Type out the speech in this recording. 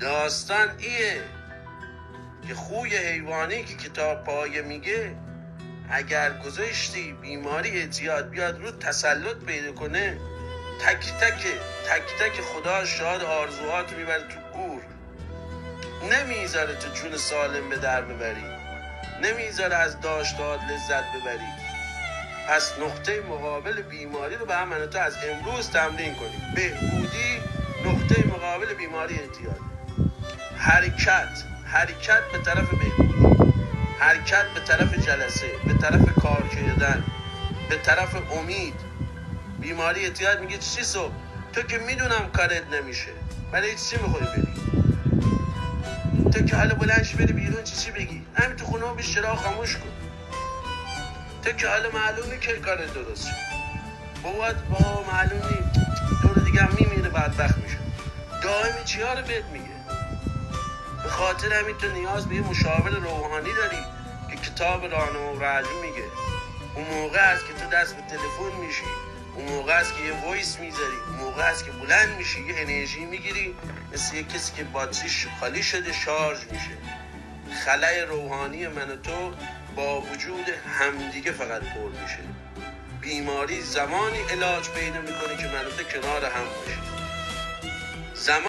داستان ایه که خوی حیوانی که کتاب پایه میگه اگر گذاشتی بیماری اعتیاد بیاد رو تسلط پیدا کنه، تک تک خدا شاد آرزوهات میبره تو گور، نمیذاره تو جون سالم به در ببری، نمیذاره از داشتهات لذت ببری. پس نقطه مقابل بیماری رو به هم تو از امروز تمرین کنیم. بهبودی نقطه مقابل بیماری اعتیاد. حرکت به طرف بهبودی، حرکت به طرف جلسه، به طرف کار کردن، به طرف امید. بیماری اعتیاد میگه چی صبح؟ تو که میدونم کارت نمیشه، برای چی میخوای بری؟ تو که حالا بلنش بری بیرون چی بگی؟ همین تو خونه بیش چراغ خاموش کن. تو که حالا معلومه که کارت درست شد. با معلوم نیست، دور دیگه هم میمیره بدبخت میشه. دائمی چی ها رو بهت میگه؟ به خاطر همین تو نیاز به یه مشاور روحانی داری که کتاب راهنما و رهنمون میگه. اون موقع است که تو دست به تلفن میشی، اون موقع است که یه وایس میذاری، اون موقع است که بلند میشی، یه انرژی میگیری، مثل یه کسی که باتریش خالی شده شارژ میشه. خلای روحانی من و تو با وجود همدیگه فقط پر میشه. بیماری زمانی علاج پیدا میکنه که من و تو کنار هم باشیم.